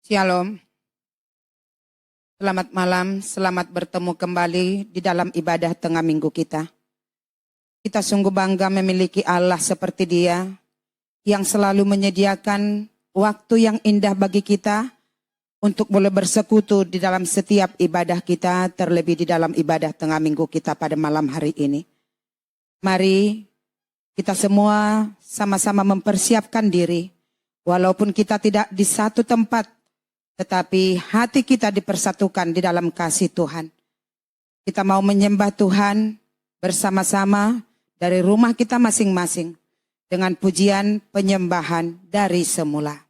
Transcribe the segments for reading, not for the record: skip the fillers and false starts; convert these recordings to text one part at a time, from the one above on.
Shalom, selamat malam, selamat bertemu kembali di dalam ibadah tengah minggu kita. Kita sungguh bangga memiliki Allah seperti Dia yang selalu menyediakan waktu yang indah bagi kita untuk boleh bersekutu di dalam setiap ibadah kita, terlebih di dalam ibadah tengah minggu kita pada malam hari ini. Mari kita semua sama-sama mempersiapkan diri, walaupun kita tidak di satu tempat, tetapi hati kita dipersatukan di dalam kasih Tuhan. Kita mau menyembah Tuhan bersama-sama dari rumah kita masing-masing dengan pujian penyembahan dari semula.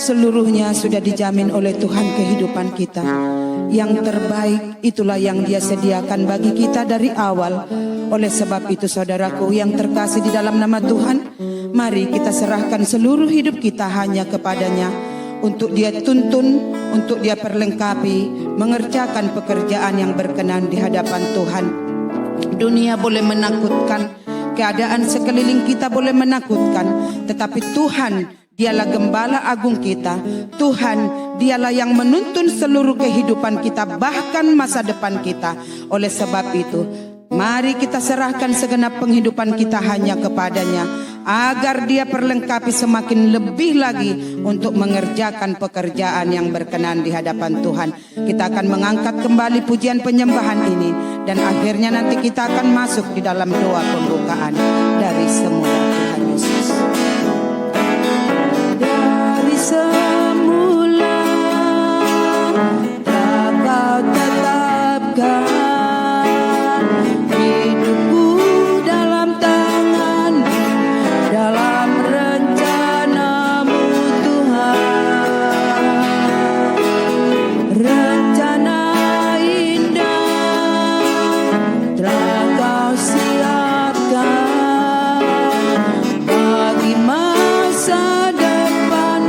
Seluruhnya sudah dijamin oleh Tuhan kehidupan kita. Yang terbaik itulah yang Dia sediakan bagi kita dari awal. Oleh sebab itu saudaraku yang terkasih di dalam nama Tuhan, mari kita serahkan seluruh hidup kita hanya kepadanya, untuk Dia tuntun, untuk Dia perlengkapi, mengerjakan pekerjaan yang berkenan di hadapan Tuhan. Dunia boleh menakutkan, keadaan sekeliling kita boleh menakutkan, tetapi Tuhan Dialah Gembala Agung kita. Tuhan, Dialah yang menuntun seluruh kehidupan kita, bahkan masa depan kita. Oleh sebab itu, mari kita serahkan segenap penghidupan kita hanya kepadanya, agar Dia perlengkapi semakin lebih lagi untuk mengerjakan pekerjaan yang berkenan di hadapan Tuhan. Kita akan mengangkat kembali pujian penyembahan ini, dan akhirnya nanti kita akan masuk di dalam doa pembukaan dari semula Tuhan Yesus. Semula tak Kau tetapkan hidupku dalam tangan-Mu, dalam rencana-Mu Tuhan. Rencana indah telah Kau siapkan bagi masa depan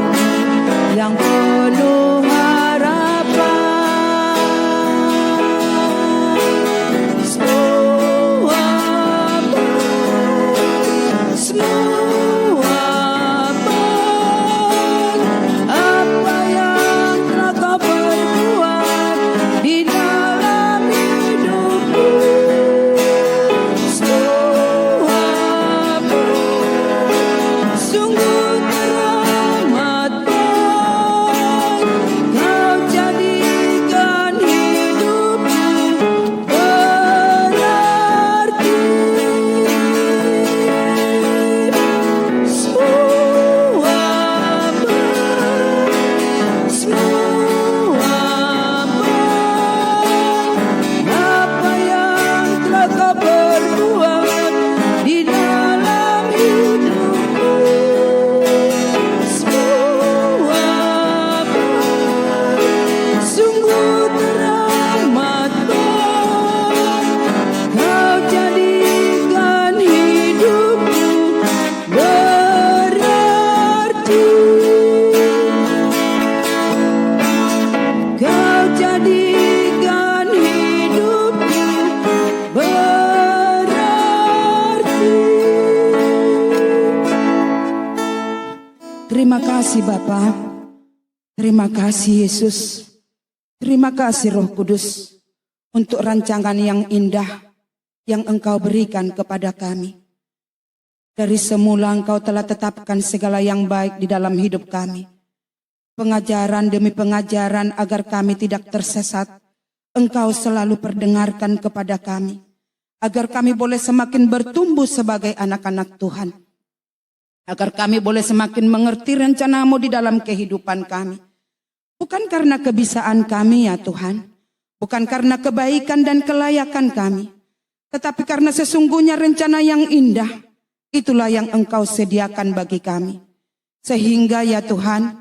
Terima kasih Bapa. Terima kasih Yesus. Terima kasih Roh Kudus untuk rancangan yang indah yang Engkau berikan kepada kami. Dari semula Engkau telah tetapkan segala yang baik di dalam hidup kami. Pengajaran demi pengajaran agar kami tidak tersesat, Engkau selalu perdengarkan kepada kami. Agar kami boleh semakin bertumbuh sebagai anak-anak Tuhan. Agar kami boleh semakin mengerti rencana-Mu di dalam kehidupan kami. Bukan karena kebisaan kami ya Tuhan. Bukan karena kebaikan dan kelayakan kami. Tetapi karena sesungguhnya rencana yang indah. Itulah yang Engkau sediakan bagi kami. Sehingga ya Tuhan,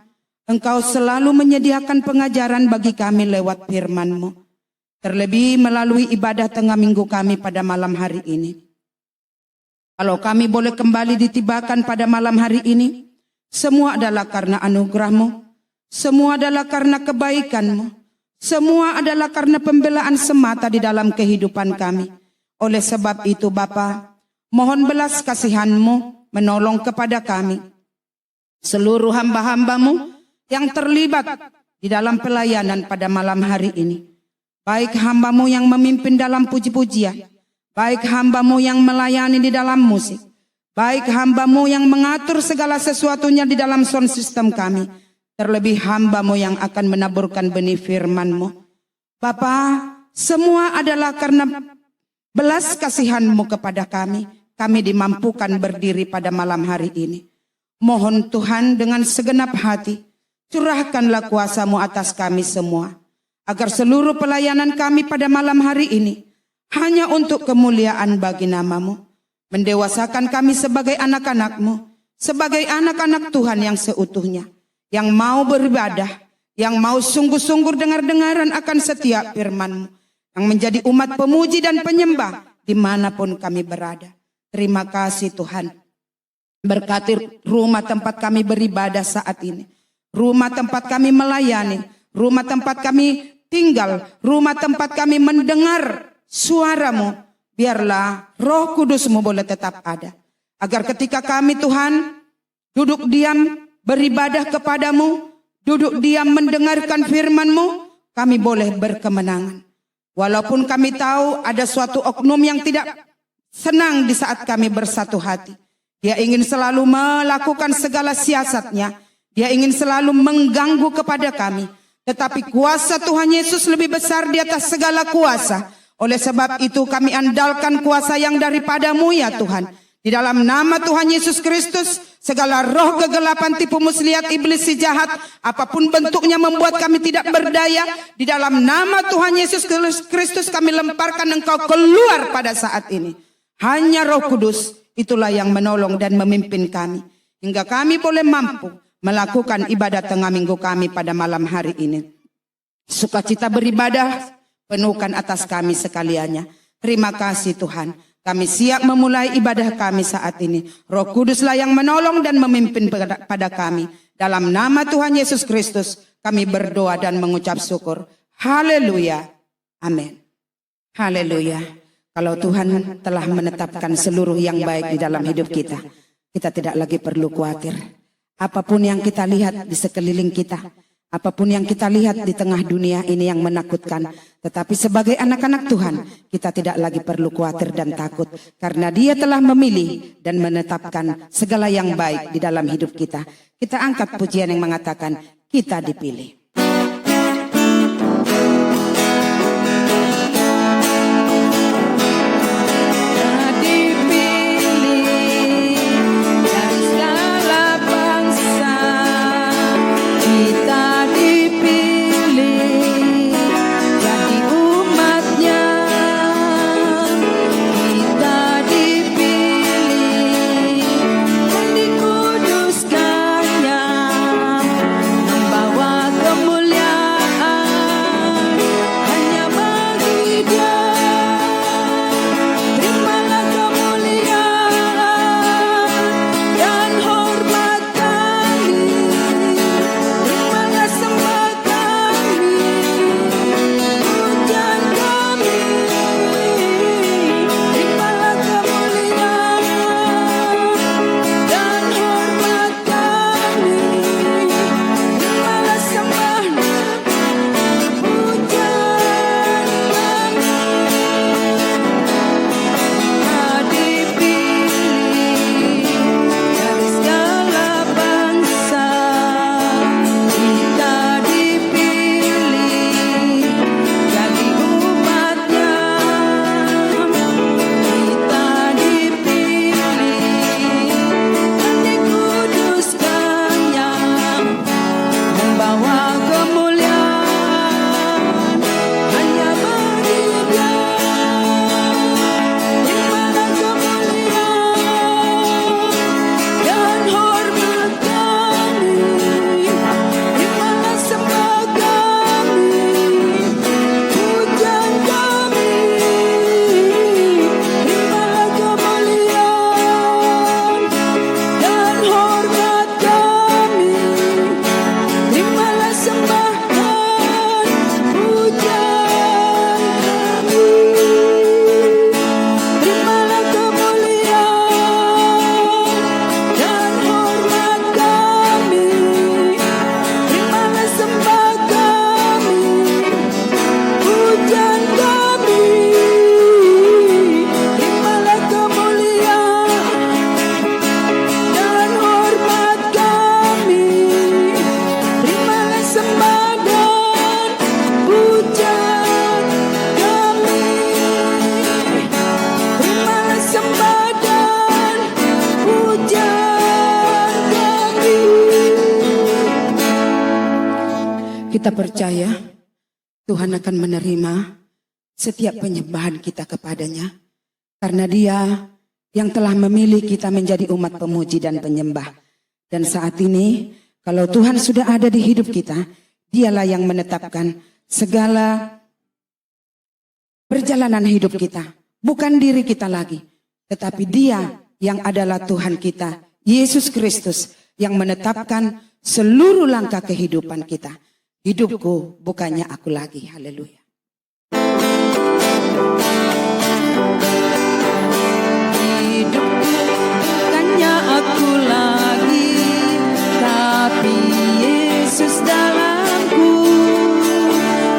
Engkau selalu menyediakan pengajaran bagi kami lewat firman-Mu. Terlebih melalui ibadah tengah minggu kami pada malam hari ini. Kalau kami boleh kembali ditibakan pada malam hari ini, semua adalah karena anugerah-Mu, semua adalah karena kebaikan-Mu, semua adalah karena pembelaan semata di dalam kehidupan kami. Oleh sebab itu Bapa, mohon belas kasihan-Mu menolong kepada kami, seluruh hamba-hamba-Mu yang terlibat di dalam pelayanan pada malam hari ini. Baik hamba-Mu yang memimpin dalam puji-pujian, baik hamba-Mu yang melayani di dalam musik, baik hamba-Mu yang mengatur segala sesuatunya di dalam sound system kami, terlebih hamba-Mu yang akan menaburkan benih firman-Mu. Bapa, semua adalah karena belas kasihan-Mu kepada kami dimampukan berdiri pada malam hari ini. Mohon Tuhan dengan segenap hati, curahkanlah kuasa-Mu atas kami semua. Agar seluruh pelayanan kami pada malam hari ini hanya untuk kemuliaan bagi nama-Mu. Mendewasakan kami sebagai anak-anak-Mu, sebagai anak-anak Tuhan yang seutuhnya. Yang mau beribadah, yang mau sungguh-sungguh dengar-dengaran akan setiap firman-Mu. Yang menjadi umat pemuji dan penyembah dimanapun kami berada. Terima kasih Tuhan. Berkati rumah tempat kami beribadah saat ini. Rumah tempat kami melayani. Rumah tempat kami tinggal, rumah tempat kami mendengar suara-Mu. Biarlah Roh Kudus-Mu boleh tetap ada. Agar ketika kami Tuhan duduk diam beribadah kepadamu, duduk diam mendengarkan firman-Mu, kami boleh berkemenangan. Walaupun kami tahu ada suatu oknum yang tidak senang di saat kami bersatu hati. Dia ingin selalu melakukan segala siasatnya. Dia ingin selalu mengganggu kepada kami. Tetapi kuasa Tuhan Yesus lebih besar di atas segala kuasa. Oleh sebab itu kami andalkan kuasa yang daripada-Mu ya Tuhan. Di dalam nama Tuhan Yesus Kristus, segala roh kegelapan, tipu muslihat iblis si jahat, apapun bentuknya membuat kami tidak berdaya, di dalam nama Tuhan Yesus Kristus kami lemparkan Engkau keluar pada saat ini. Hanya Roh Kudus, itulah yang menolong dan memimpin kami. Hingga kami boleh mampu melakukan ibadah tengah minggu kami pada malam hari ini. Sukacita beribadah penuhkan atas kami sekaliannya. Terima kasih Tuhan. Kami siap memulai ibadah kami saat ini. Roh Kuduslah yang menolong dan memimpin pada kami. Dalam nama Tuhan Yesus Kristus kami berdoa dan mengucap syukur. Haleluya. Amin. Haleluya. Kalau Tuhan telah menetapkan seluruh yang baik di dalam hidup kita, kita tidak lagi perlu khawatir. Apapun yang kita lihat di sekeliling kita, apapun yang kita lihat di tengah dunia ini yang menakutkan, tetapi sebagai anak-anak Tuhan, kita tidak lagi perlu khawatir dan takut, karena Dia telah memilih dan menetapkan segala yang baik di dalam hidup kita. Kita angkat pujian yang mengatakan, kita dipilih. Membawa Kita percaya Tuhan akan menerima setiap penyembahan kita kepadanya. Karena Dia yang telah memilih kita menjadi umat pemuji dan penyembah. Dan saat ini, kalau Tuhan sudah ada di hidup kita, Dialah yang menetapkan segala perjalanan hidup kita. Bukan diri kita lagi, tetapi Dia yang adalah Tuhan kita, Yesus Kristus, yang menetapkan seluruh langkah kehidupan kita. Hidupku bukannya aku lagi. Haleluya. Hidupku bukannya aku lagi, tapi Yesus dalamku.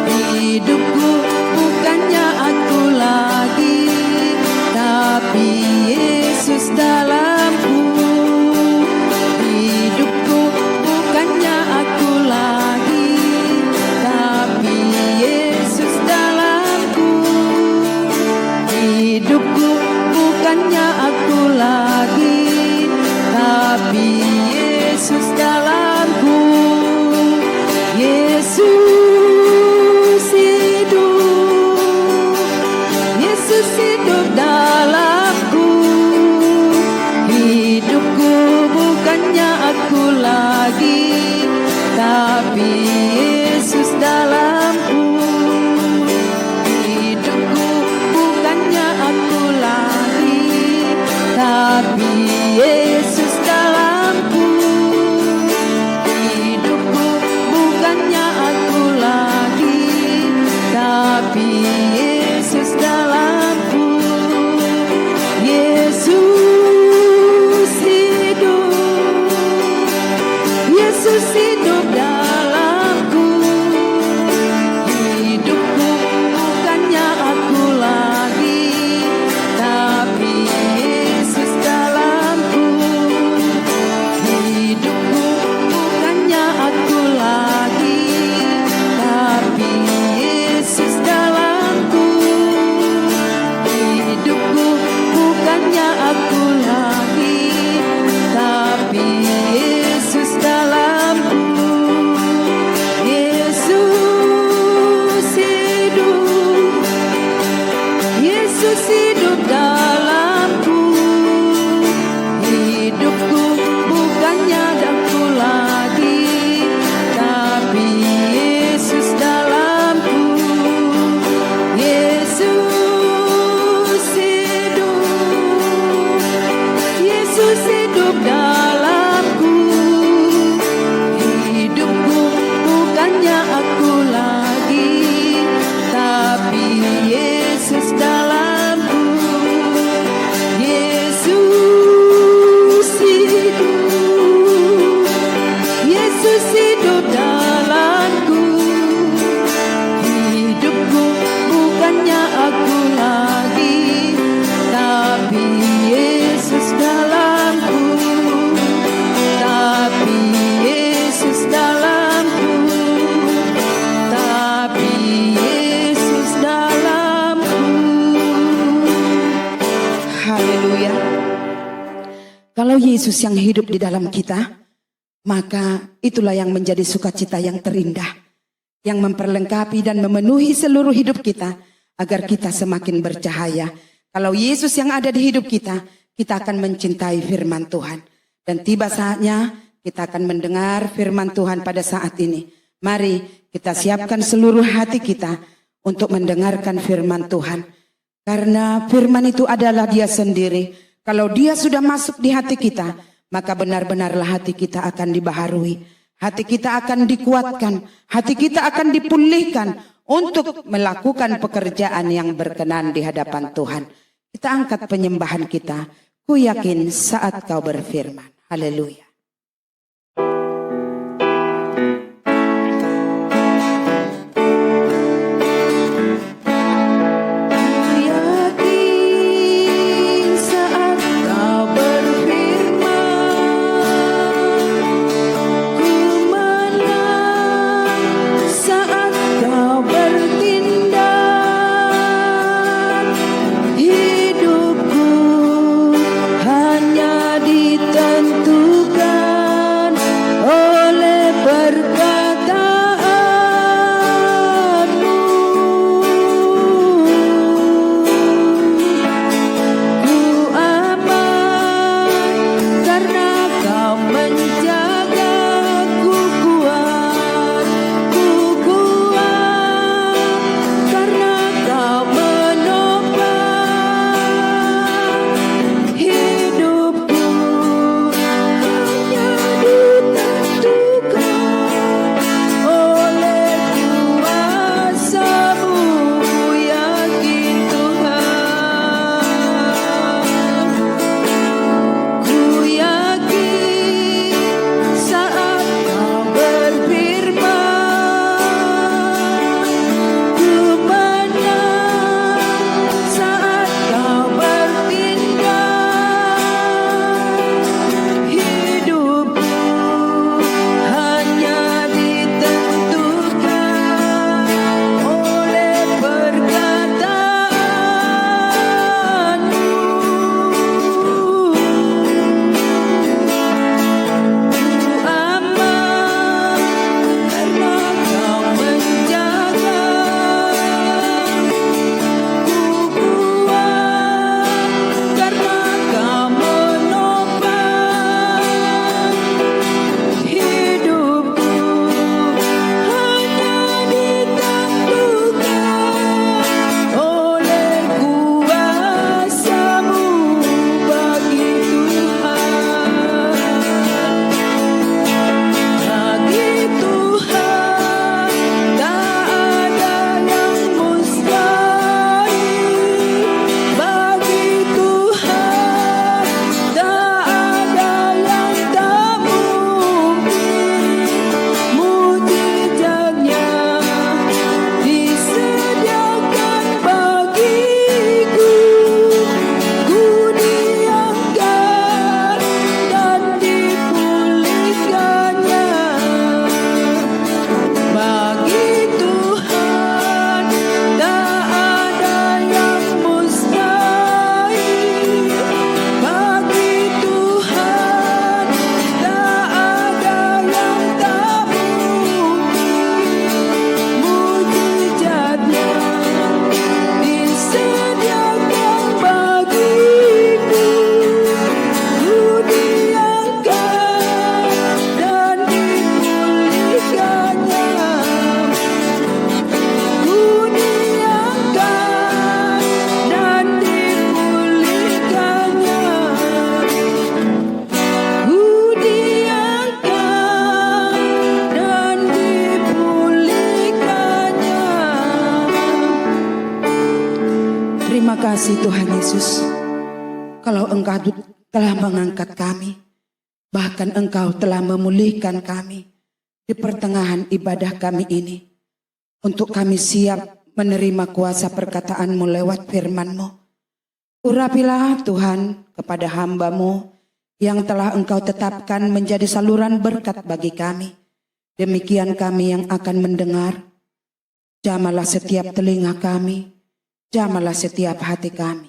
Hidupku bukannya aku lagi, tapi Yesus dalamku. Hidupku bukannya aku lagi, tapi Yesus dalamku. Hidupku bukannya aku lagi, tapi Yesus dalamku. Yesus hidup, Yesus hidup dalamku. Hidupku bukannya aku lagi, tapi Yesus dalamku. Hidupku bukannya aku lagi, tapi Yesus dalamku. Hidupku bukannya aku lagi, tapi Yesus dalamku. Yesus hidup, Yesus hidup dalamku. Hidupku bukannya aku lagi, tapi Yesus dalamku. Hidupku bukannya aku lagi, tapi Yesus dalamku. Hidupku bukannya aku lagi, tapi Yesus dalamku. Yesus hidup, Yesus hidup dalamku. Hidupku bukannya aku lagi, tapi Yesus dalamku. Yesus hidup, Yesus hidup dalamku. Hidupku bukannya aku lagi, tapi Yesus dalamku. Yesus hidup, Yesus hidup dalamku. Hidupku bukannya aku lagi, tapi Yesus dalamku. Tapi Yesus dalamku, tapi Yesus dalamku. Haleluya. Kalau Yesus yang hidup di dalam kita, maka itulah yang menjadi sukacita yang terindah, yang memperlengkapi dan memenuhi seluruh hidup kita, agar kita semakin bercahaya. Kalau Yesus yang ada di hidup kita, kita akan mencintai firman Tuhan. Dan tiba saatnya kita akan mendengar firman Tuhan pada saat ini. Mari kita siapkan seluruh hati kita untuk mendengarkan firman Tuhan. Karena firman itu adalah Dia sendiri. Kalau Dia sudah masuk di hati kita, maka benar-benarlah hati kita akan dibaharui. Hati kita akan dikuatkan. Hati kita akan dipulihkan untuk melakukan pekerjaan yang berkenan di hadapan Tuhan. Kita angkat penyembahan kita. Ku yakin saat Kau berfirman. Haleluya. Hidupku hanya ditentukan kasih Tuhan Yesus. Kalau Engkau telah mengangkat kami, bahkan Engkau telah memulihkan kami di pertengahan ibadah kami ini, untuk kami siap menerima kuasa perkataan-Mu lewat firman-Mu. Urapilah Tuhan kepada hamba-Mu yang telah Engkau tetapkan menjadi saluran berkat bagi kami. Demikian kami yang akan mendengar. Jamalah setiap telinga kami, jamalah setiap hati kami,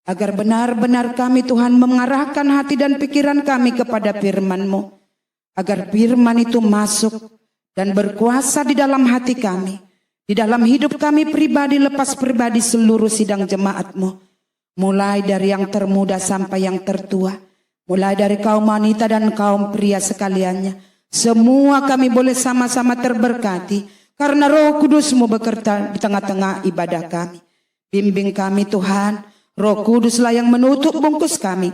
agar benar-benar kami Tuhan mengarahkan hati dan pikiran kami kepada firman-Mu, agar firman itu masuk dan berkuasa di dalam hati kami, di dalam hidup kami pribadi lepas pribadi seluruh sidang jemaat-Mu, mulai dari yang termuda sampai yang tertua, mulai dari kaum wanita dan kaum pria sekaliannya. Semua kami boleh sama-sama terberkati karena Roh Kudus-Mu bekerja di tengah-tengah ibadah kami. Bimbing kami Tuhan, Roh Kuduslah yang menutup bungkus kami,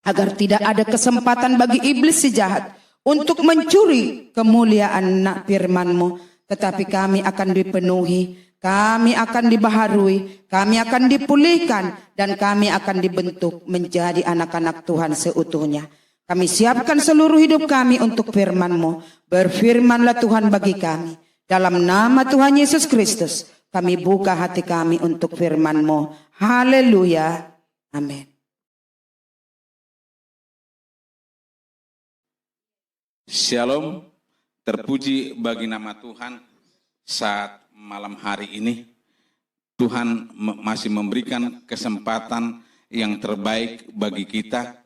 agar tidak ada kesempatan bagi iblis si jahat untuk mencuri kemuliaan firman-Mu. Tetapi kami akan dipenuhi, kami akan dibaharui, kami akan dipulihkan, dan kami akan dibentuk menjadi anak-anak Tuhan seutuhnya. Kami siapkan seluruh hidup kami untuk firman-Mu. Berfirmanlah Tuhan bagi kami. Dalam nama Tuhan Yesus Kristus, kami buka hati kami untuk firman-Mu. Haleluya. Amin. Shalom, terpuji bagi nama Tuhan. Saat malam hari ini, Tuhan masih memberikan kesempatan yang terbaik bagi kita,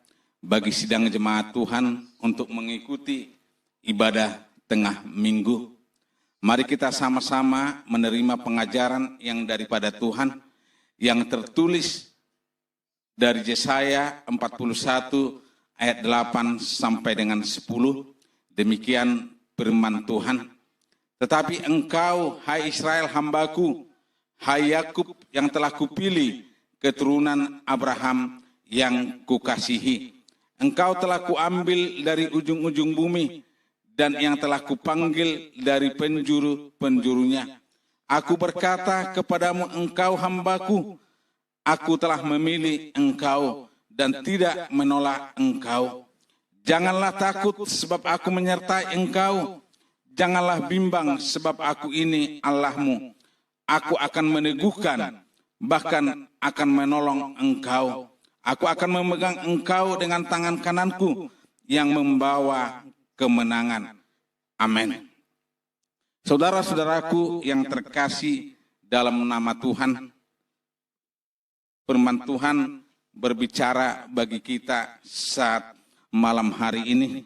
bagi sidang jemaat Tuhan untuk mengikuti ibadah tengah minggu. Mari kita sama-sama menerima pengajaran yang daripada Tuhan yang tertulis dari Yesaya 41 ayat 8 sampai dengan 10. Demikian firman Tuhan. Tetapi engkau, hai Israel hambaku, hai Yakub yang telah kupilih, keturunan Abraham yang kukasihi. Engkau telah kuambil dari ujung-ujung bumi, dan yang telah kupanggil dari penjuru-penjurunya. Aku berkata kepadamu, engkau hambaku, aku telah memilih engkau dan tidak menolak engkau. Janganlah takut sebab aku menyertai engkau. Janganlah bimbang sebab aku ini Allahmu. Aku akan meneguhkan, bahkan akan menolong engkau. Aku akan memegang engkau dengan tangan kananku yang membawa kemenangan. Amin. Saudara-saudaraku yang terkasih dalam nama Tuhan, firman Tuhan berbicara bagi kita saat malam hari ini.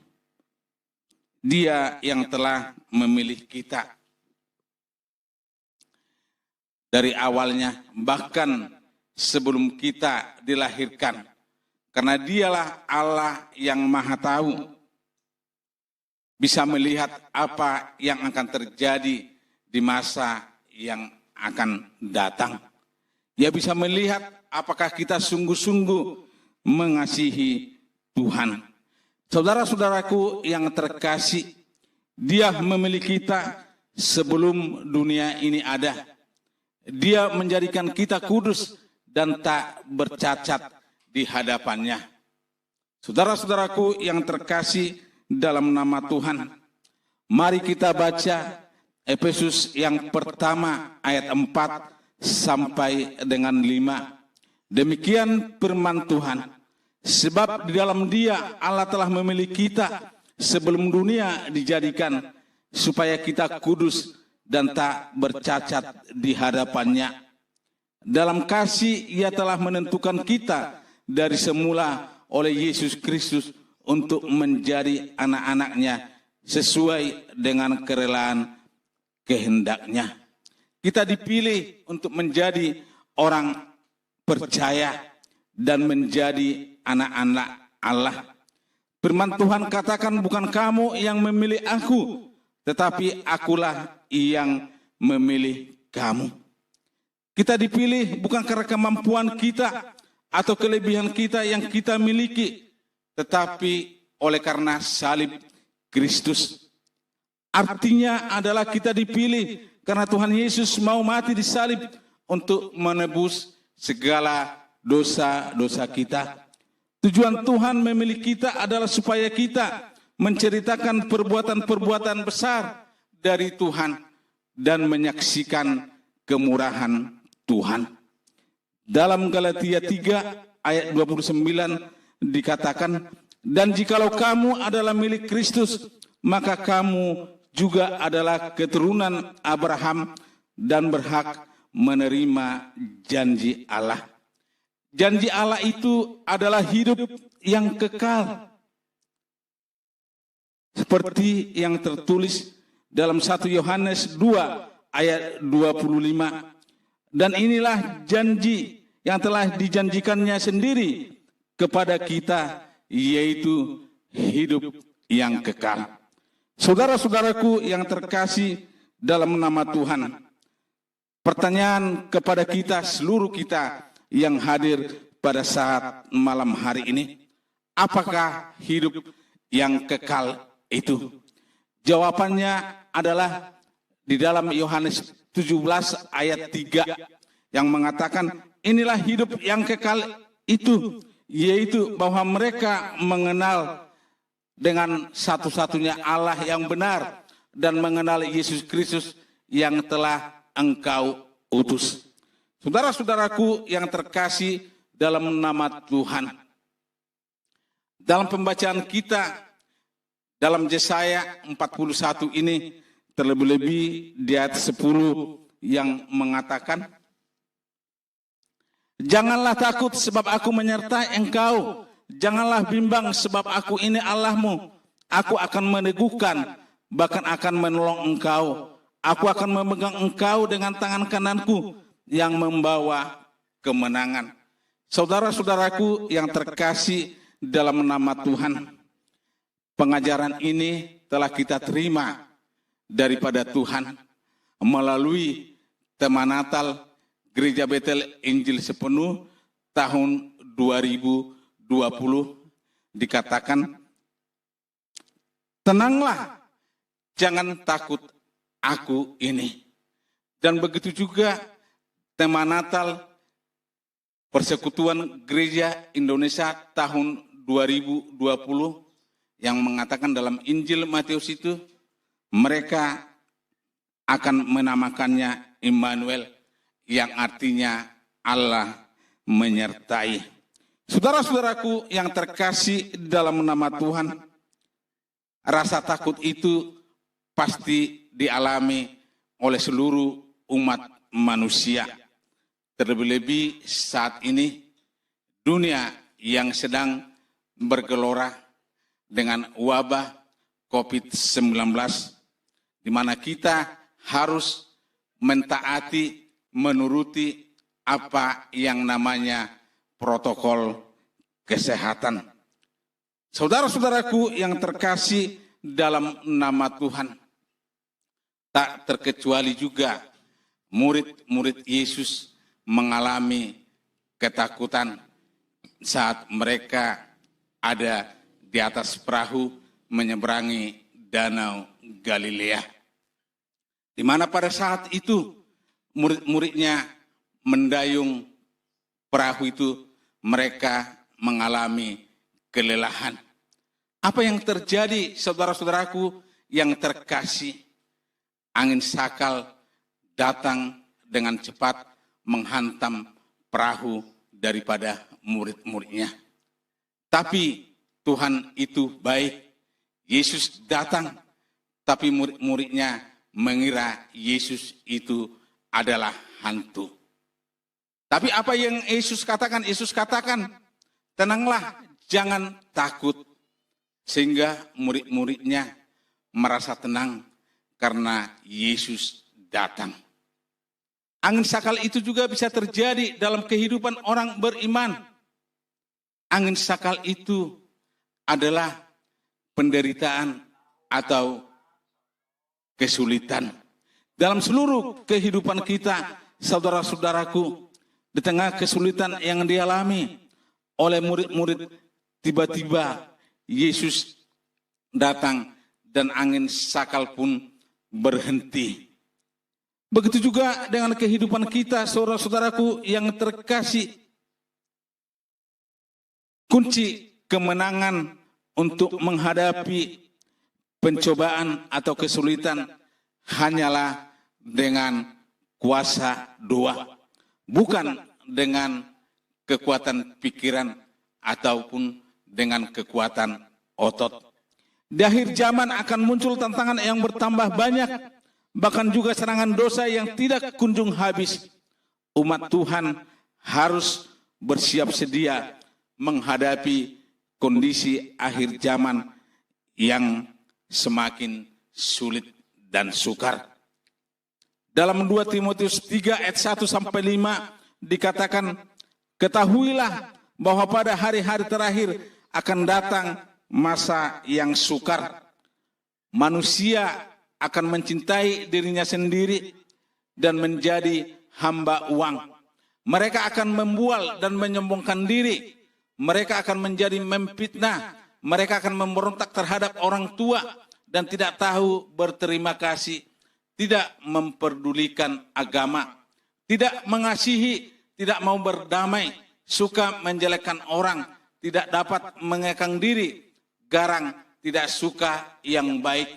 Dia yang telah memilih kita dari awalnya, bahkan sebelum kita dilahirkan, karena Dialah Allah yang Maha Tahu, bisa melihat apa yang akan terjadi di masa yang akan datang. Dia bisa melihat apakah kita sungguh-sungguh mengasihi Tuhan. Saudara-saudaraku yang terkasih, Dia memilih kita sebelum dunia ini ada. Dia menjadikan kita kudus dan tak bercacat di hadapannya. Saudara-saudaraku yang terkasih dalam nama Tuhan, mari kita baca Efesus yang pertama ayat 4 sampai dengan 5. Demikian firman Tuhan. Sebab di dalam Dia Allah telah memilih kita sebelum dunia dijadikan, supaya kita kudus dan tak bercacat di hadapannya. Dalam kasih Ia telah menentukan kita dari semula oleh Yesus Kristus untuk menjadi anak-anak-Nya sesuai dengan kerelaan kehendak-Nya. Kita dipilih untuk menjadi orang percaya dan menjadi anak-anak Allah. Firman Tuhan katakan, bukan kamu yang memilih aku, tetapi akulah yang memilih kamu. Kita dipilih bukan karena kemampuan kita atau kelebihan kita yang kita miliki, tetapi oleh karena salib Kristus. Artinya adalah kita dipilih karena Tuhan Yesus mau mati di salib untuk menebus segala dosa-dosa kita. Tujuan Tuhan memilih kita adalah supaya kita menceritakan perbuatan-perbuatan besar dari Tuhan dan menyaksikan kemurahan Tuhan. Dalam Galatia 3 ayat 29 dikatakan, dan jikalau kamu adalah milik Kristus, maka kamu juga adalah keturunan Abraham dan berhak menerima janji Allah. Janji Allah itu adalah hidup yang kekal. Seperti yang tertulis dalam 1 Yohanes 2 ayat 25. Dan inilah janji yang telah dijanjikannya sendiri kepada kita, yaitu hidup yang kekal. Saudara-saudaraku yang terkasih dalam nama Tuhan, pertanyaan kepada kita, seluruh kita yang hadir pada saat malam hari ini, apakah hidup yang kekal itu? Jawabannya adalah di dalam Yohanes 17 ayat 3 yang mengatakan, inilah hidup yang kekal itu, yaitu bahwa mereka mengenal dengan satu-satunya Allah yang benar dan mengenal Yesus Kristus yang telah Engkau utus. Saudara-saudaraku yang terkasih dalam nama Tuhan, dalam pembacaan kita dalam Yesaya 41 ini, terlebih-lebih di ayat 10 yang mengatakan, janganlah takut sebab aku menyertai engkau, janganlah bimbang sebab aku ini Allahmu, aku akan meneguhkan, bahkan akan menolong engkau, aku akan memegang engkau dengan tangan kananku yang membawa kemenangan. Saudara-saudaraku yang terkasih dalam nama Tuhan, pengajaran ini telah kita terima daripada Tuhan melalui tema Natal Gereja Betel Injil Sepenuh tahun 2020. Dikatakan, tenanglah, jangan takut, aku ini. Dan begitu juga tema Natal Persekutuan Gereja Indonesia tahun 2020 yang mengatakan dalam Injil Matius itu, mereka akan menamakannya Immanuel, yang artinya Allah menyertai. Saudara-saudaraku yang terkasih dalam nama Tuhan, rasa takut itu pasti dialami oleh seluruh umat manusia. Terlebih-lebih saat ini dunia yang sedang bergelora dengan wabah COVID-19, di mana kita harus mentaati, menuruti apa yang namanya protokol kesehatan. Saudara-saudaraku yang terkasih dalam nama Tuhan, tak terkecuali juga murid-murid Yesus mengalami ketakutan saat mereka ada di atas perahu menyeberangi Danau Galilea, di mana pada saat itu murid-muridnya mendayung perahu itu, mereka mengalami kelelahan. Apa yang terjadi, saudara-saudaraku yang terkasih? Angin sakal datang dengan cepat menghantam perahu daripada murid-muridnya. Tapi Tuhan itu baik. Yesus datang, tapi murid-muridnya mengira Yesus itu adalah hantu. Tapi apa yang Yesus katakan? Yesus katakan, tenanglah, jangan takut. Sehingga murid-muridnya merasa tenang karena Yesus datang. Angin sakal itu juga bisa terjadi dalam kehidupan orang beriman. Angin sakal itu adalah penderitaan atau kesulitan. Dalam seluruh kehidupan kita, saudara-saudaraku, di tengah kesulitan yang dialami oleh murid-murid, tiba-tiba Yesus datang dan angin sakal pun berhenti. Begitu juga dengan kehidupan kita, saudara-saudaraku yang terkasih. Kunci kemenangan untuk menghadapi pencobaan atau kesulitan hanyalah dengan kuasa doa, bukan dengan kekuatan pikiran ataupun dengan kekuatan otot. Di akhir zaman akan muncul tantangan yang bertambah banyak, bahkan juga serangan dosa yang tidak kunjung habis. Umat Tuhan harus bersiap sedia menghadapi kondisi akhir zaman yang semakin sulit dan sukar. Dalam 2 Timotius 3 ayat 1 sampai 5 dikatakan, ketahuilah bahwa pada hari-hari terakhir akan datang masa yang sukar. Manusia akan mencintai dirinya sendiri dan menjadi hamba uang. Mereka akan membual dan menyombongkan diri. Mereka akan menjadi memfitnah. Mereka akan memberontak terhadap orang tua dan tidak tahu berterima kasih. Tidak memperdulikan agama. Tidak mengasihi, tidak mau berdamai. Suka menjelekkan orang. Tidak dapat mengekang diri. Garang, tidak suka yang baik.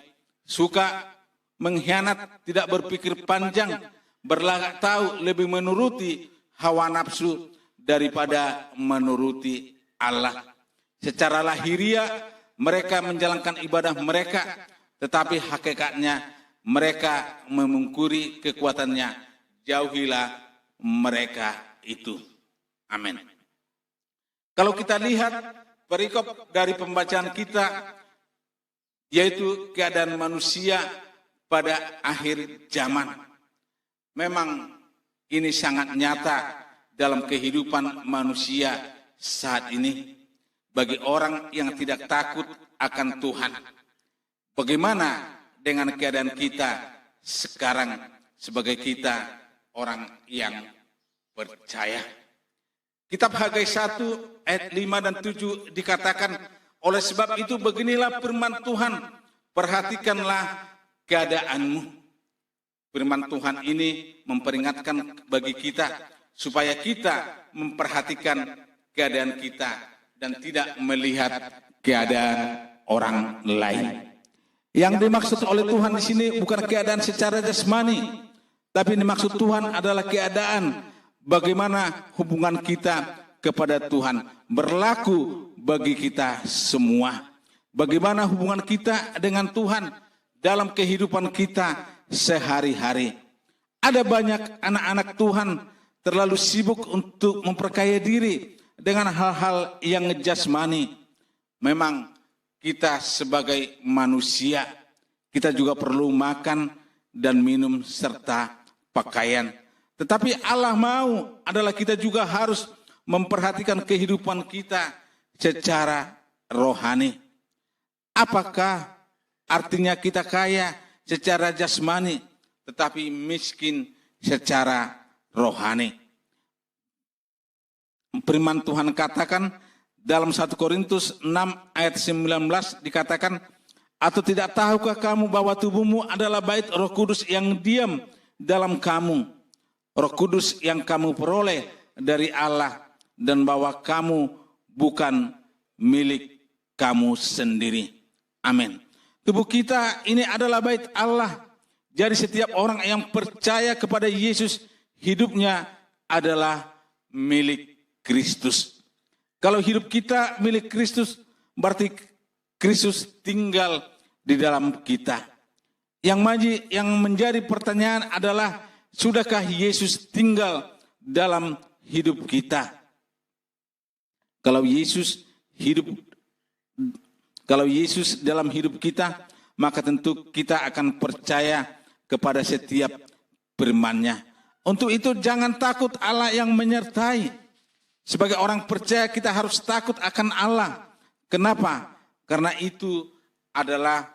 Suka mengkhianat, tidak berpikir panjang. Berlagak tahu, lebih menuruti hawa nafsu daripada menuruti Allah. Secara lahiriah mereka menjalankan ibadah mereka, tetapi hakikatnya mereka memungkiri kekuatannya. Jauhilah mereka itu. Amin. Kalau kita lihat perikop dari pembacaan kita, yaitu keadaan manusia pada akhir zaman. Memang ini sangat nyata dalam kehidupan manusia saat ini. Bagi orang yang tidak takut akan Tuhan. Bagaimana dengan keadaan kita sekarang sebagai kita orang yang percaya? Kitab Hagai 1 ayat 5 dan 7 dikatakan, oleh sebab itu beginilah firman Tuhan, perhatikanlah keadaanmu. Firman Tuhan ini memperingatkan bagi kita supaya kita memperhatikan keadaan kita dan tidak melihat keadaan orang lain. Yang dimaksud oleh Tuhan di sini bukan keadaan secara jasmani, tapi dimaksud Tuhan adalah keadaan bagaimana hubungan kita kepada Tuhan berlaku bagi kita semua. Bagaimana hubungan kita dengan Tuhan dalam kehidupan kita sehari-hari. Ada banyak anak-anak Tuhan terlalu sibuk untuk memperkaya diri dengan hal-hal yang jasmani. Memang kita sebagai manusia, kita juga perlu makan dan minum serta pakaian. Tetapi Allah mau adalah kita juga harus memperhatikan kehidupan kita secara rohani. Apakah artinya kita kaya secara jasmani tetapi miskin secara rohani? Firman Tuhan katakan dalam 1 Korintus 6 ayat 19 dikatakan, atau tidak tahukah kamu bahwa tubuhmu adalah bait Roh Kudus yang diam dalam kamu, Roh Kudus yang kamu peroleh dari Allah, dan bahwa kamu bukan milik kamu sendiri. Amin. Tubuh kita ini adalah bait Allah. Jadi setiap orang yang percaya kepada Yesus, hidupnya adalah milik Kristus. Kalau hidup kita milik Kristus, berarti Kristus tinggal di dalam kita. Yang menjadi pertanyaan adalah, sudahkah Yesus tinggal dalam hidup kita? Kalau Yesus dalam hidup kita, maka tentu kita akan percaya kepada setiap firman-Nya. Untuk itu jangan takut Allah yang menyertai. Sebagai orang percaya kita harus takut akan Allah. Kenapa? Karena itu adalah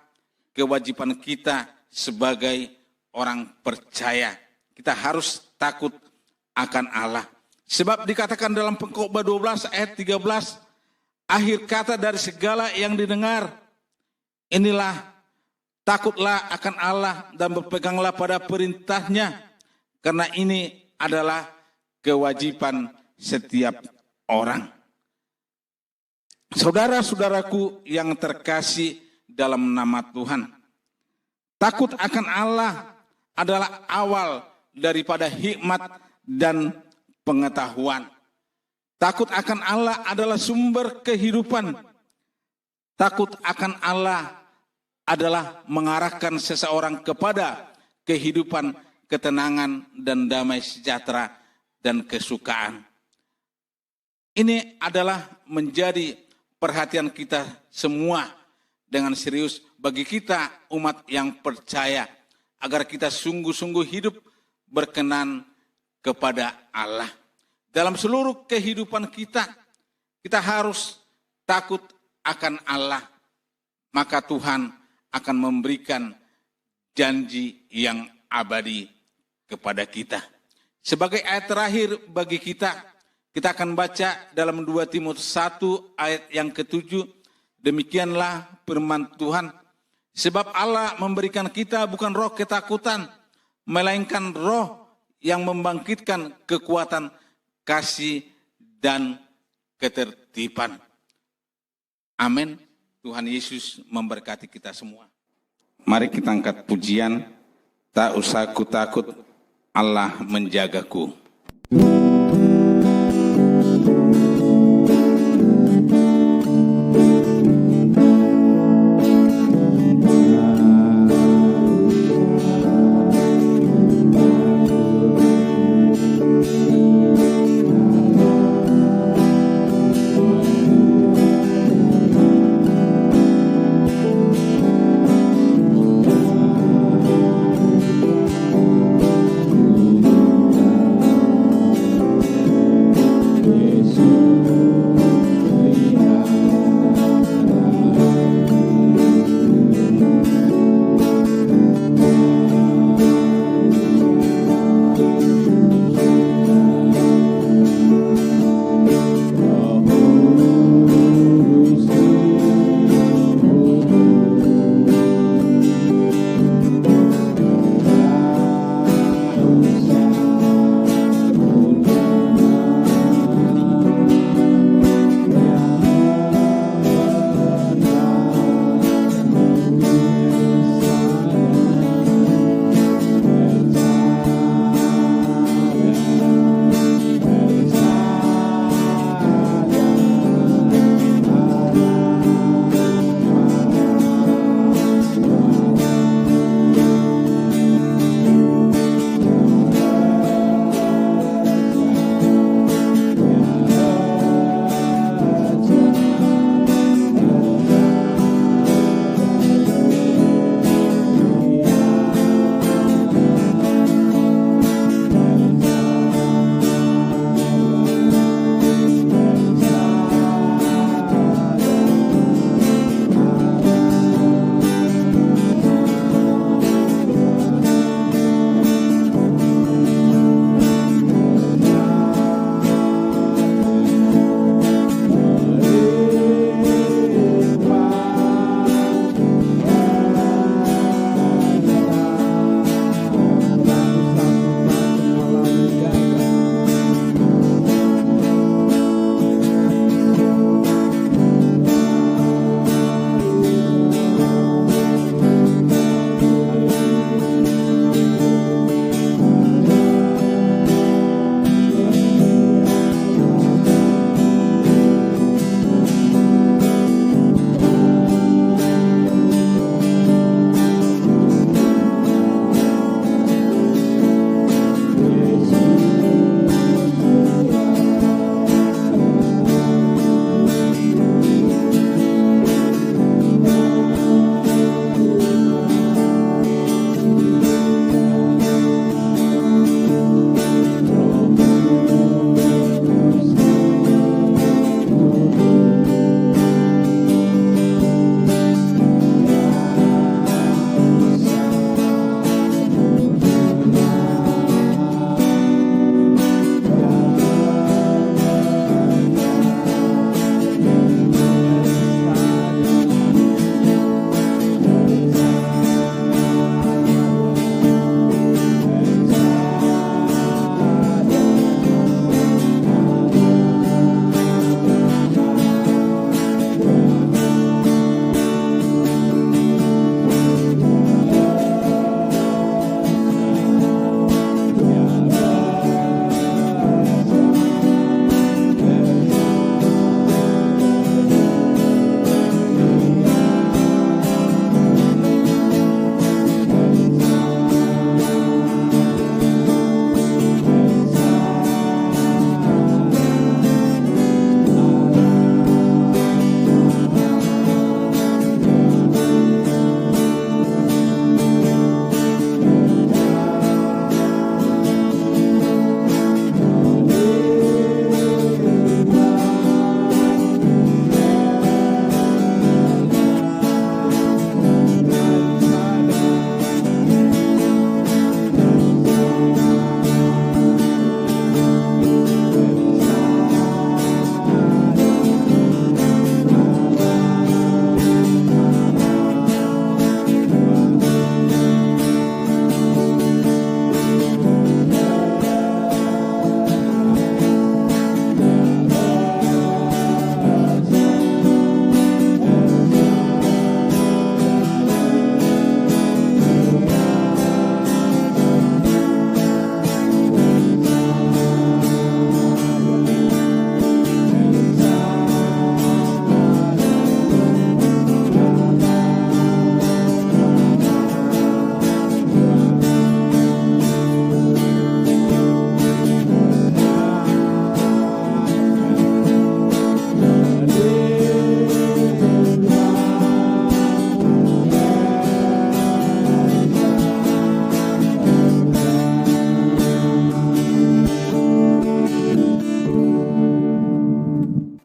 kewajiban kita sebagai orang percaya. Kita harus takut akan Allah. Sebab dikatakan dalam Pengkhotbah 12 ayat 13, akhir kata dari segala yang didengar, inilah takutlah akan Allah dan berpeganglah pada perintahnya. karena ini adalah kewajiban setiap orang. Saudara-saudaraku yang terkasih dalam nama Tuhan, takut akan Allah adalah awal daripada hikmat dan pengetahuan. Takut akan Allah adalah sumber kehidupan. Takut akan Allah adalah mengarahkan seseorang kepada kehidupan, ketenangan, dan damai sejahtera dan kesukaan. Ini adalah menjadi perhatian kita semua dengan serius bagi kita umat yang percaya, agar kita sungguh-sungguh hidup berkenan kepada Allah. Dalam seluruh kehidupan kita, kita harus takut akan Allah. Maka Tuhan akan memberikan janji yang abadi kepada kita. Sebagai ayat terakhir bagi kita akan baca dalam 2 Timotius 1 ayat yang ke-7. Demikianlah firman Tuhan. Sebab Allah memberikan kita bukan roh ketakutan, melainkan roh yang membangkitkan kekuatan, kasih, dan ketertiban. Amin. Tuhan Yesus memberkati kita semua. Mari kita angkat pujian. Tak usah ku takut, Allah menjagaku.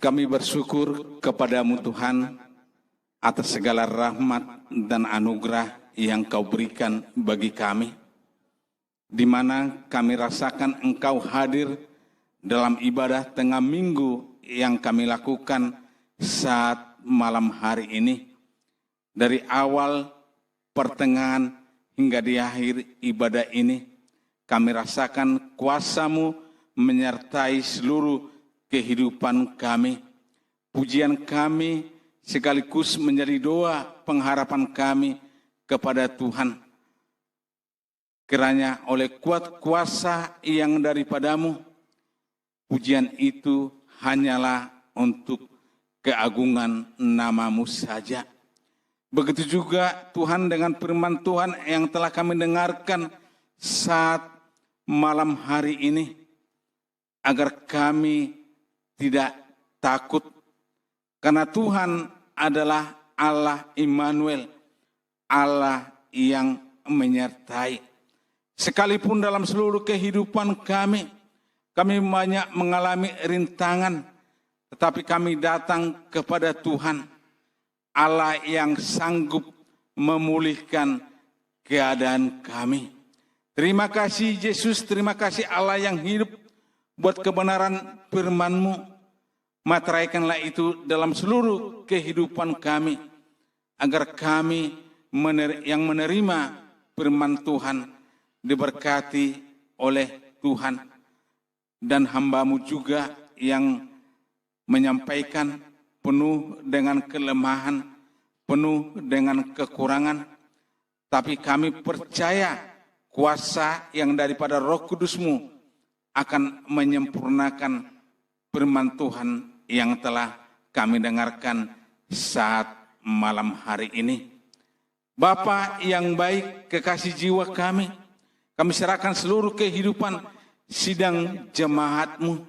Kami bersyukur kepadamu Tuhan atas segala rahmat dan anugerah yang Kau berikan bagi kami, di mana kami rasakan Engkau hadir dalam ibadah tengah minggu yang kami lakukan saat malam hari ini. Dari awal, pertengahan, hingga di akhir ibadah ini, kami rasakan kuasa-Mu menyertai seluruh kehidupan kami. Pujian kami sekaligus menjadi doa pengharapan kami kepada Tuhan. Kiranya oleh kuat kuasa yang daripadamu, pujian itu hanyalah untuk keagungan nama-Mu saja. Begitu juga Tuhan dengan firman Tuhan yang telah kami dengarkan saat malam hari ini, agar kami tidak takut, karena Tuhan adalah Allah Immanuel, Allah yang menyertai. Sekalipun dalam seluruh kehidupan kami banyak mengalami rintangan, tetapi kami datang kepada Tuhan, Allah yang sanggup memulihkan keadaan kami. Terima kasih Yesus, terima kasih Allah yang hidup buat kebenaran firman-Mu. Materaikanlah itu dalam seluruh kehidupan kami, agar kami yang menerima firman Tuhan diberkati oleh Tuhan, dan hamba-Mu juga yang menyampaikan penuh dengan kelemahan, penuh dengan kekurangan, tapi kami percaya kuasa yang daripada Roh Kudus-Mu akan menyempurnakan firman Tuhan yang telah kami dengarkan saat malam hari ini. Bapa yang baik, kekasih jiwa kami serahkan seluruh kehidupan sidang jemaat-Mu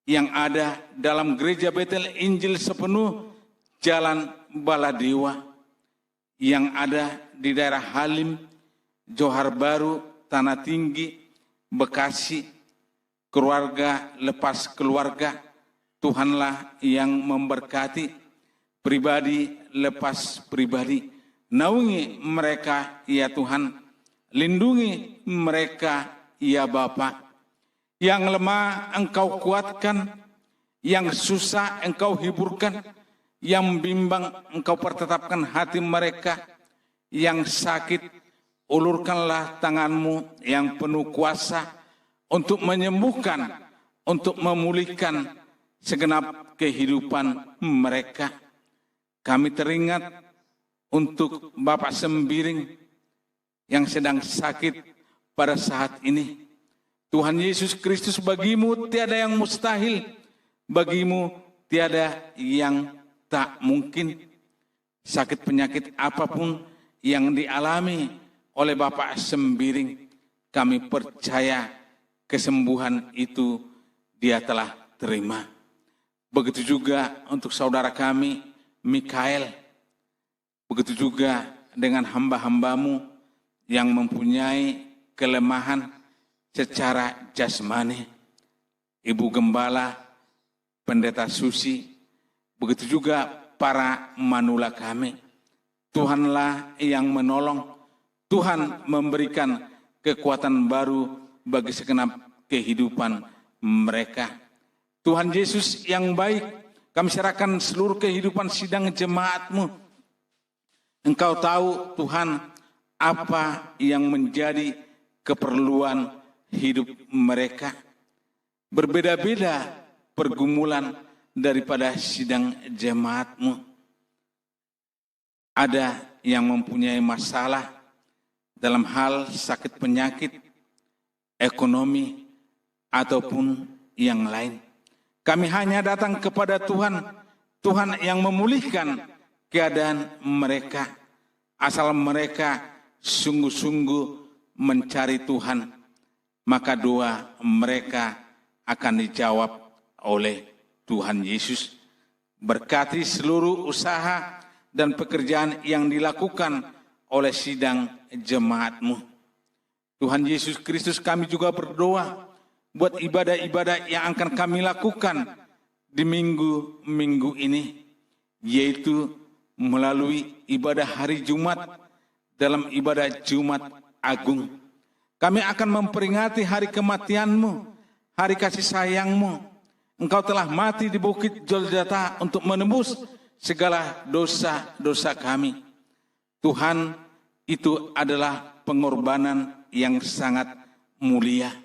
yang ada dalam gereja Betel Injil Sepenuh Jalan Baladewa, yang ada di daerah Halim, Johar Baru, Tanah Tinggi, Bekasi. Keluarga lepas keluarga, Tuhanlah yang memberkati. Pribadi lepas pribadi, naungi mereka ya Tuhan, lindungi mereka ya Bapa. Yang lemah Engkau kuatkan, yang susah Engkau hiburkan, yang bimbang Engkau pertetapkan hati mereka, yang sakit ulurkanlah tangan-Mu yang penuh kuasa untuk menyembuhkan, untuk memulihkan segenap kehidupan mereka. Kami teringat untuk Bapak Sembiring yang sedang sakit pada saat ini. Tuhan Yesus Kristus, bagi-Mu tiada yang mustahil, bagi-Mu tiada yang tak mungkin. Sakit penyakit apapun yang dialami oleh Bapak Sembiring, kami percaya kesembuhan itu Dia telah terima. Begitu juga untuk saudara kami Mikael, begitu juga dengan hamba-hamba-Mu yang mempunyai kelemahan secara jasmani, Ibu Gembala, Pendeta Susi, begitu juga para manula kami. Tuhanlah yang menolong, Tuhan memberikan kekuatan baru bagi segenap kehidupan mereka. Tuhan Yesus yang baik, kami serahkan seluruh kehidupan sidang jemaat-Mu. Engkau tahu Tuhan apa yang menjadi keperluan hidup mereka. Berbeda-beda pergumulan daripada sidang jemaat-Mu. Ada yang mempunyai masalah dalam hal sakit penyakit, ekonomi, ataupun yang lain. Kami hanya datang kepada Tuhan, Tuhan yang memulihkan keadaan mereka, asal mereka sungguh-sungguh mencari Tuhan, maka doa mereka akan dijawab oleh Tuhan Yesus. Berkati seluruh usaha dan pekerjaan yang dilakukan oleh sidang jemaat-Mu. Tuhan Yesus Kristus, kami juga berdoa buat ibadah-ibadah yang akan kami lakukan di minggu-minggu ini, yaitu melalui ibadah hari Jumat dalam ibadah Jumat Agung. Kami akan memperingati hari kematian-Mu, hari kasih sayang-Mu. Engkau telah mati di bukit Golgota untuk menembus segala dosa-dosa kami. Tuhan, itu adalah pengorbanan yang sangat mulia.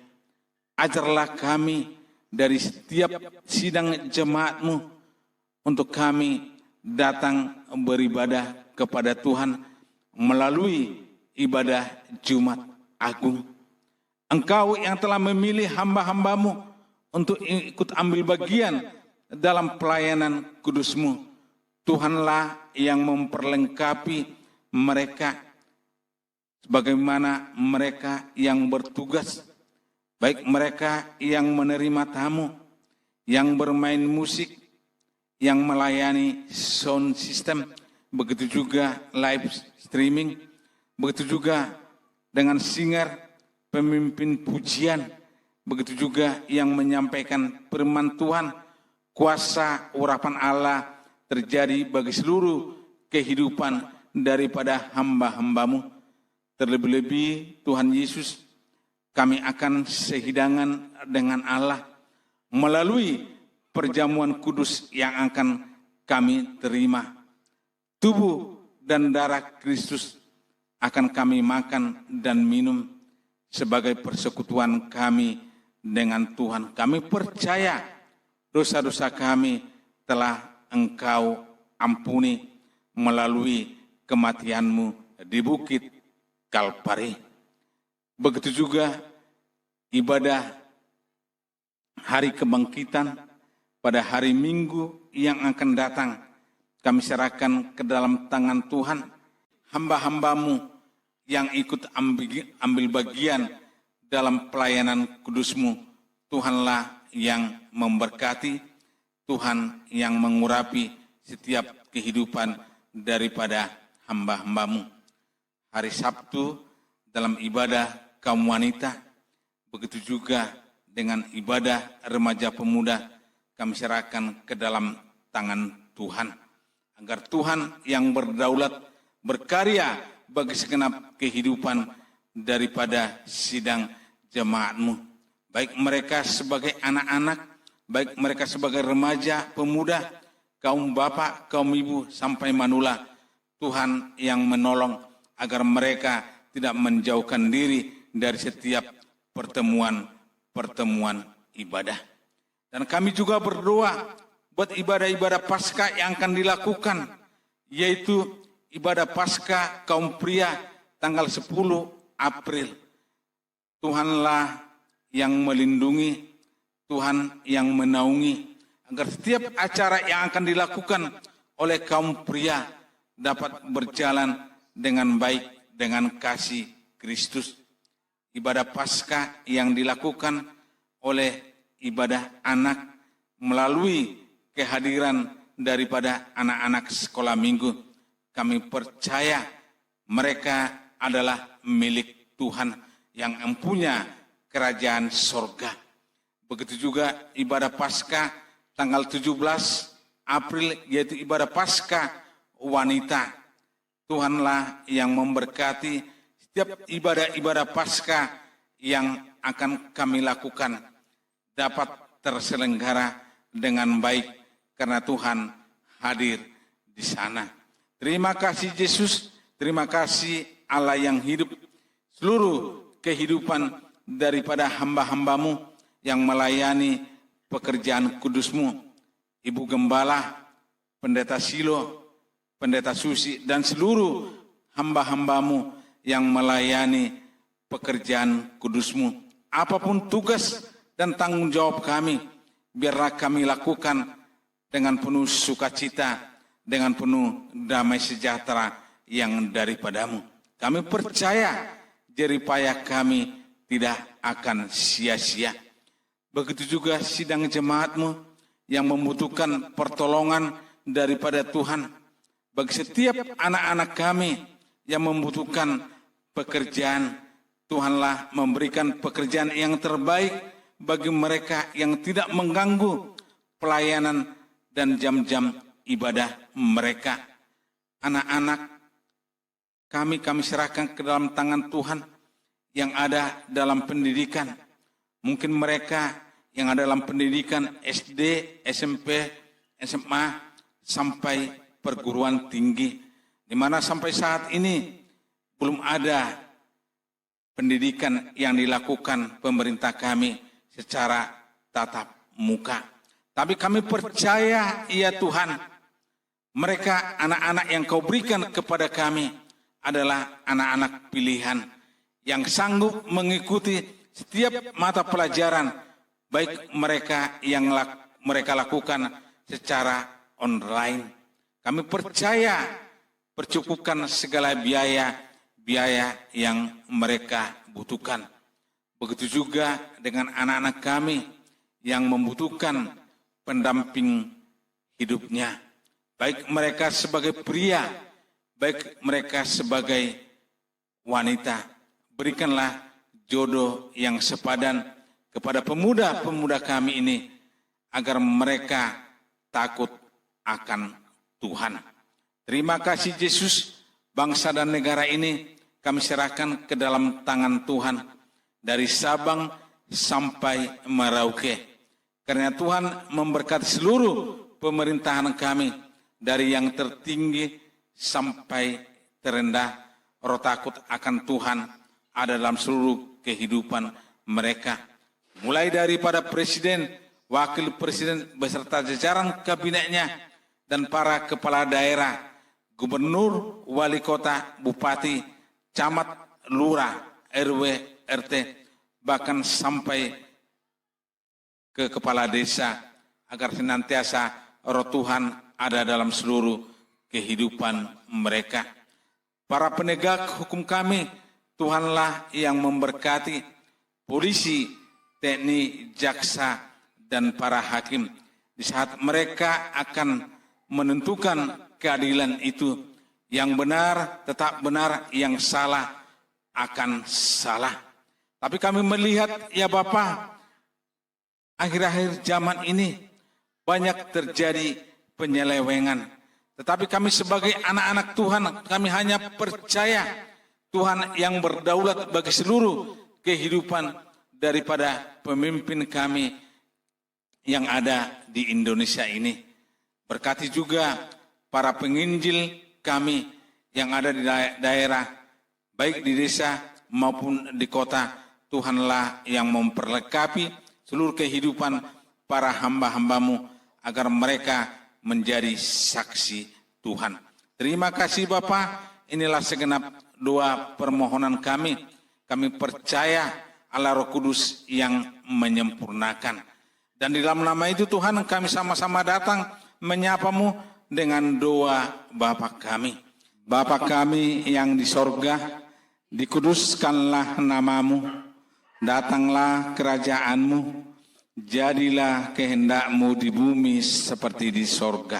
Ajarlah kami dari setiap sidang jemaat-Mu untuk kami datang beribadah kepada Tuhan melalui ibadah Jumat Agung. Engkau yang telah memilih hamba-hamba-Mu untuk ikut ambil bagian dalam pelayanan kudus-Mu. Tuhanlah yang memperlengkapi mereka sebagaimana mereka yang bertugas, baik mereka yang menerima tamu, yang bermain musik, yang melayani sound system, begitu juga live streaming, begitu juga dengan singer, pemimpin pujian, begitu juga yang menyampaikan firman Tuhan. Kuasa urapan Allah terjadi bagi seluruh kehidupan daripada hamba-hamba-Mu. Terlebih-lebih Tuhan Yesus, kami akan sehidangan dengan Allah melalui perjamuan kudus yang akan kami terima. Tubuh dan darah Kristus akan kami makan dan minum sebagai persekutuan kami dengan Tuhan. Kami percaya dosa-dosa kami telah Engkau ampuni melalui kematian-Mu di bukit Kalpari. Begitu juga ibadah hari kebangkitan pada hari Minggu yang akan datang. Kami serahkan ke dalam tangan Tuhan hamba-hamba-Mu yang ikut ambil bagian dalam pelayanan kudus-Mu. Tuhanlah yang memberkati, Tuhan yang mengurapi setiap kehidupan daripada hamba-hamba-Mu. Hari Sabtu dalam ibadah kaum wanita, begitu juga dengan ibadah remaja pemuda, kami serahkan ke dalam tangan Tuhan. Agar Tuhan yang berdaulat berkarya bagi segenap kehidupan daripada sidang jemaat-Mu. Baik mereka sebagai anak-anak, baik mereka sebagai remaja, pemuda, kaum bapak, kaum ibu, sampai manula. Tuhan yang menolong agar mereka tidak menjauhkan diri dari setiap pertemuan ibadah. Dan kami juga berdoa buat ibadah-ibadah Paskah yang akan dilakukan, yaitu ibadah Paskah kaum pria tanggal 10 April. Tuhanlah yang melindungi, Tuhan yang menaungi, agar setiap acara yang akan dilakukan oleh kaum pria dapat berjalan dengan baik, dengan kasih Kristus. Ibadah Paskah yang dilakukan oleh ibadah anak melalui kehadiran daripada anak-anak sekolah minggu. Kami percaya mereka adalah milik Tuhan yang mempunyai kerajaan sorga. Begitu juga ibadah Paskah tanggal 17 April, yaitu ibadah Paskah wanita. Tuhanlah yang memberkati setiap ibadah-ibadah Paskah yang akan kami lakukan dapat terselenggara dengan baik karena Tuhan hadir di sana. Terima kasih Yesus, terima kasih Allah yang hidup. Seluruh kehidupan daripada hamba-hamba-Mu yang melayani pekerjaan kudus-Mu, Ibu Gembala, Pendeta Silo, Pendeta Susi, dan seluruh hamba-hamba-Mu yang melayani pekerjaan kudus-Mu. Apapun tugas dan tanggung jawab kami, biarlah kami lakukan dengan penuh sukacita, dengan penuh damai sejahtera yang daripada-Mu. Kami percaya jeripayah kami tidak akan sia-sia. Begitu juga sidang jemaat-Mu yang membutuhkan pertolongan daripada Tuhan. Bagi setiap anak-anak kami yang membutuhkan pekerjaan, Tuhanlah memberikan pekerjaan yang terbaik bagi mereka yang tidak mengganggu. pelayanan dan jam-jam ibadah mereka. Anak-anak kami serahkan ke dalam tangan Tuhan yang ada dalam pendidikan. Mungkin mereka yang ada dalam pendidikan SD, SMP, SMA, sampai perguruan tinggi, di mana sampai saat ini belum ada pendidikan yang dilakukan pemerintah kami secara tatap muka. Tapi kami percaya, ya Tuhan, mereka anak-anak yang Kau berikan kepada kami adalah anak-anak pilihan yang sanggup mengikuti setiap mata pelajaran, baik mereka yang mereka lakukan secara online. Kami percaya percukupkan segala biaya yang mereka butuhkan. Begitu juga dengan anak-anak kami yang membutuhkan pendamping hidupnya, baik mereka sebagai pria, baik mereka sebagai wanita. Berikanlah jodoh yang sepadan kepada pemuda-pemuda kami ini, agar mereka takut akan Tuhan. Terima kasih Yesus, bangsa dan negara ini kami serahkan ke dalam tangan Tuhan, dari Sabang sampai Merauke. Karena Tuhan memberkati seluruh pemerintahan kami, dari yang tertinggi sampai terendah. Roh takut akan Tuhan ada dalam seluruh kehidupan mereka. Mulai daripada presiden, wakil presiden beserta jajaran kabinetnya, dan para kepala daerah, gubernur, wali kota, bupati, camat, lurah, RW, RT, bahkan sampai ke kepala desa, agar senantiasa roh Tuhan ada dalam seluruh kehidupan mereka. Para penegak hukum kami, Tuhanlah yang memberkati, polisi, TNI, jaksa, dan para hakim. Di saat mereka akan menentukan keadilan itu, yang benar tetap benar, yang salah akan salah. Tapi kami melihat, ya Bapa, akhir-akhir zaman ini banyak terjadi penyelewengan. Tetapi kami sebagai anak-anak Tuhan, kami hanya percaya Tuhan yang berdaulat bagi seluruh kehidupan daripada pemimpin kami yang ada di Indonesia ini. Berkati juga para penginjil kami yang ada di daerah, baik di desa maupun di kota. Tuhanlah yang memperlengkapi seluruh kehidupan para hamba-hambamu, agar mereka menjadi saksi Tuhan. Terima kasih Bapa. Inilah segenap doa permohonan kami. Kami percaya Allah Roh Kudus yang menyempurnakan. Dan di dalam nama itu Tuhan, kami sama-sama datang menyapamu dengan doa Bapa kami. Bapa kami yang di sorga, dikuduskanlah namamu. Datanglah kerajaanmu, jadilah kehendakmu di bumi seperti di sorga.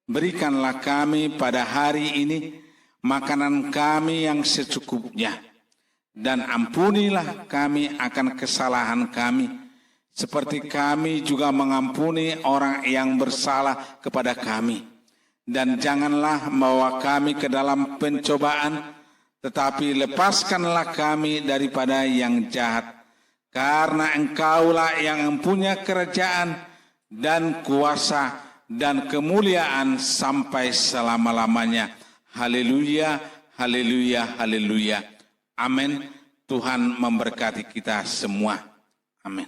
Berikanlah kami pada hari ini makanan kami yang secukupnya, dan ampunilah kami akan kesalahan kami, seperti kami juga mengampuni orang yang bersalah kepada kami. Dan janganlah membawa kami ke dalam pencobaan, tetapi lepaskanlah kami daripada yang jahat. Karena Engkaulah yang mempunyai kerajaan dan kuasa dan kemuliaan sampai selama-lamanya. Haleluya, haleluya, haleluya. Amin. Tuhan memberkati kita semua. Amin.